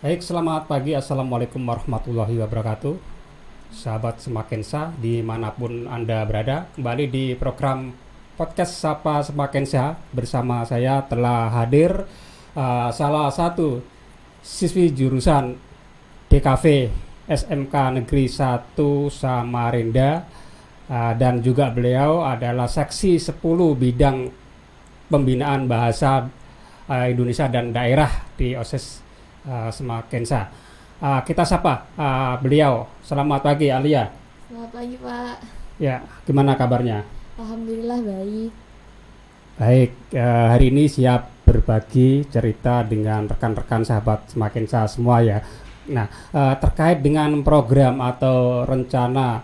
Baik, selamat pagi. Assalamualaikum warahmatullahi wabarakatuh. Sahabat Semakensa, dimanapun Anda berada, kembali di program podcast Sapa Semakensa. Bersama saya telah hadir salah satu siswi jurusan DKV SMK Negeri 1 Samarinda, dan juga beliau adalah seksi 10 bidang pembinaan bahasa Indonesia dan daerah di OSIS Semakensa. Kita sapa beliau. Selamat pagi Alia. Selamat pagi Pak. Ya, gimana kabarnya? Alhamdulillah baik. Baik, hari ini siap berbagi cerita dengan rekan-rekan sahabat Semakensa semua ya. Nah, terkait dengan program atau rencana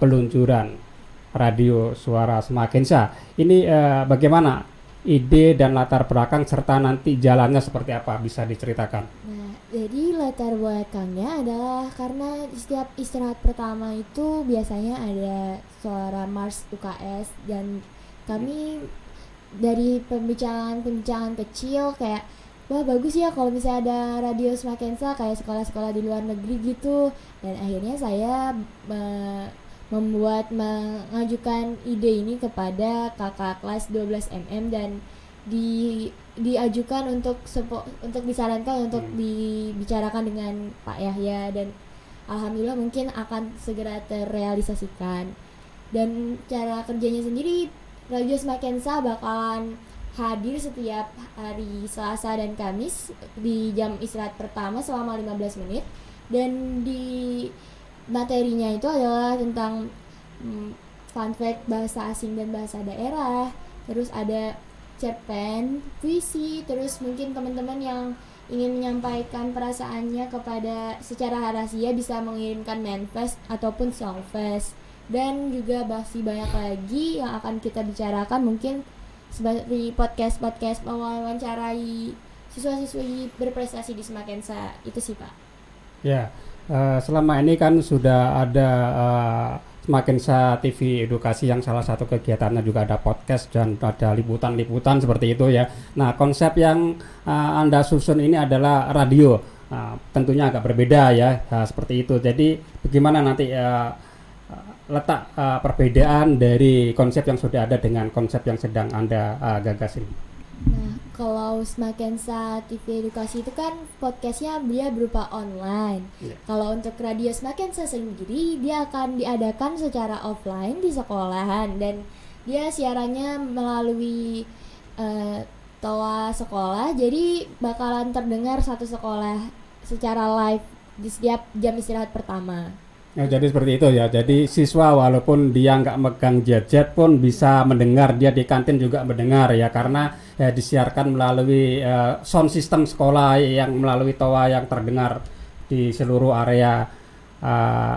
peluncuran radio suara Semakensa, ini bagaimana ide dan latar belakang serta nanti jalannya seperti apa, bisa diceritakan? Nah, jadi latar belakangnya adalah karena setiap istirahat pertama itu biasanya ada suara Mars UKS, dan kami dari pembicaraan-pembicaraan kecil kayak, wah bagus ya kalau misalnya ada radio Semakensa kayak sekolah-sekolah di luar negeri gitu. Dan akhirnya saya mengajukan ide ini kepada kakak kelas 12 mm, dan diajukan untuk disarankan untuk dibicarakan dengan Pak Yahya, dan alhamdulillah mungkin akan segera terrealisasikan. Dan cara kerjanya sendiri, Radio Semakensa bakalan hadir setiap hari Selasa dan Kamis di jam istirahat pertama selama 15 menit, dan di materinya itu adalah tentang fun fact bahasa asing dan bahasa daerah, terus ada cerpen, puisi, terus mungkin teman-teman yang ingin menyampaikan perasaannya kepada secara rahasia bisa mengirimkan manifest ataupun songfest. Dan juga masih banyak lagi yang akan kita bicarakan, mungkin seperti podcast mewawancarai siswa-siswi berprestasi di Semakensa. Itu sih Pak. Ya, selama ini kan sudah ada Semakensa TV Edukasi yang salah satu kegiatannya juga ada podcast dan ada liputan-liputan seperti itu ya. Nah, konsep yang Anda susun ini adalah radio. Tentunya agak berbeda ya, seperti itu. Jadi bagaimana nanti letak perbedaan dari konsep yang sudah ada dengan konsep yang sedang Anda gagas ini? Nah, kalau Semakensa TV Edukasi itu kan podcastnya dia berupa online. Kalau untuk radio Semakensa sendiri, dia akan diadakan secara offline di sekolahan, dan dia siarannya melalui toa sekolah, jadi bakalan terdengar satu sekolah secara live di setiap jam istirahat pertama. Ya, jadi seperti itu ya. Jadi siswa walaupun dia nggak megang gadget pun bisa mendengar, dia di kantin juga mendengar ya, karena disiarkan melalui sound system sekolah yang melalui toa yang terdengar di seluruh area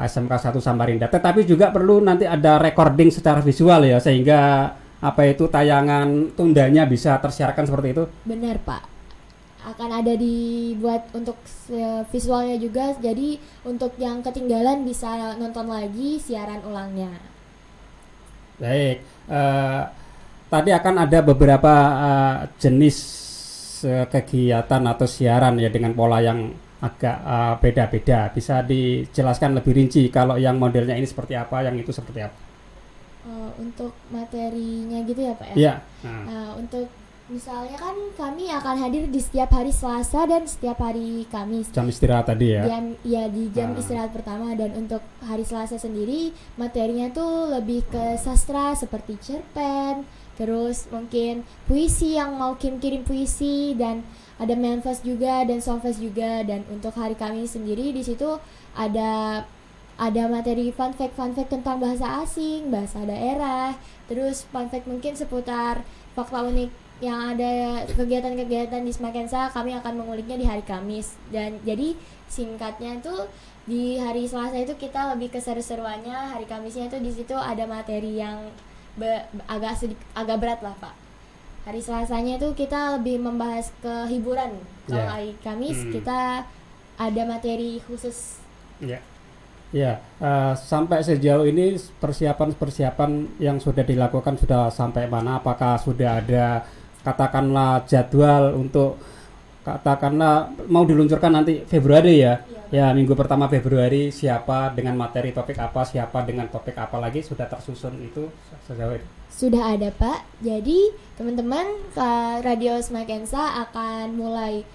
SMK 1 Samarinda. Tetapi juga perlu nanti ada recording secara visual ya, sehingga apa itu tayangan tundanya bisa tersiarkan seperti itu. Benar Pak, akan ada dibuat untuk visualnya juga, jadi untuk yang ketinggalan bisa nonton lagi siaran ulangnya. Baik, tadi akan ada beberapa jenis kegiatan atau siaran ya dengan pola yang agak beda-beda. Bisa dijelaskan lebih rinci kalau yang modelnya ini seperti apa, yang itu seperti apa? Untuk materinya gitu ya Pak ya? Iya. Untuk misalnya kan kami akan hadir di setiap hari Selasa dan setiap hari Kamis. Jam istirahat tadi ya? Di jam istirahat pertama. Dan untuk hari Selasa sendiri materinya tuh lebih ke sastra seperti cerpen, terus mungkin puisi yang mau kirim puisi, dan ada manifest juga dan songfest juga. Dan untuk hari Kamis sendiri di situ ada materi fun fact tentang bahasa asing, bahasa daerah, terus fun fact mungkin seputar fakta unik yang ada kegiatan-kegiatan di Semakensa. Kami akan menguliknya di hari Kamis. Dan jadi singkatnya itu di hari Selasa itu kita lebih ke seru-seruannya, hari Kamisnya itu di situ ada materi yang agak berat lah Pak. Hari Selasanya itu kita lebih membahas ke hiburan. Kalau hari Kamis kita ada materi khusus. Ya, sampai sejauh ini persiapan yang sudah dilakukan sudah sampai mana? Apakah sudah ada katakanlah jadwal untuk katakanlah mau diluncurkan nanti Februari ya. Ya, minggu pertama Februari siapa dengan materi topik apa, siapa dengan topik apa lagi sudah tersusun itu sejauh ini? Sudah ada Pak. Jadi teman-teman Radio Smakensa akan mulai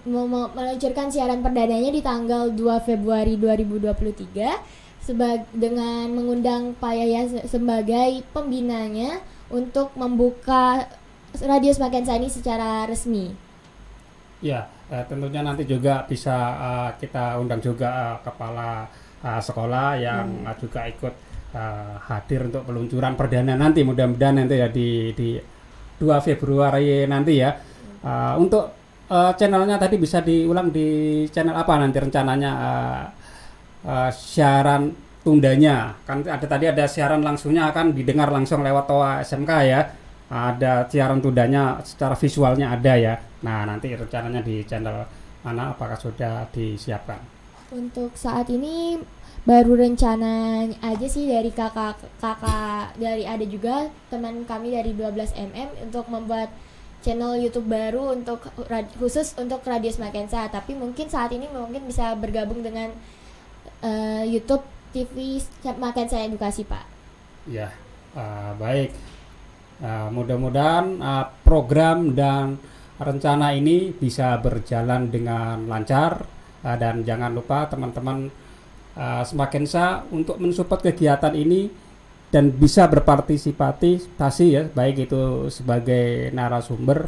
meluncurkan siaran perdananya di tanggal 2 Februari 2023 dengan mengundang Pak Yahya sebagai pembinanya untuk membuka Radio Smakensa ini secara resmi. Ya, tentunya nanti juga bisa kita undang juga kepala sekolah yang juga ikut hadir untuk peluncuran perdana nanti, mudah-mudahan nanti ya di 2 Februari nanti ya. Untuk channelnya tadi bisa diulang di channel apa nanti rencananya siaran tundanya? Kan tadi ada siaran langsungnya akan didengar langsung lewat TOA SMK ya. Ada siaran tundanya secara visualnya ada ya. Nah, nanti rencananya di channel mana, apakah sudah disiapkan? Untuk saat ini baru rencana aja sih dari kakak dari ada juga teman kami dari 12mm untuk membuat channel YouTube baru khusus untuk Radio Smakensa, tapi mungkin saat ini mungkin bisa bergabung dengan YouTube TV Smakensa Edukasi, Pak. Ya, baik. Mudah-mudahan program dan rencana ini bisa berjalan dengan lancar, dan jangan lupa teman-teman Smakensa untuk mensupport kegiatan ini dan bisa berpartisipasi ya, baik itu sebagai narasumber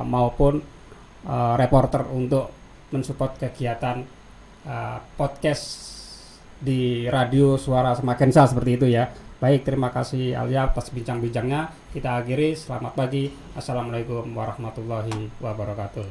maupun reporter untuk mensupport kegiatan podcast di radio Suara Smakensa seperti itu ya. Baik, terima kasih Alia atas bincang-bincangnya. Kita akhiri, selamat pagi. Assalamualaikum warahmatullahi wabarakatuh.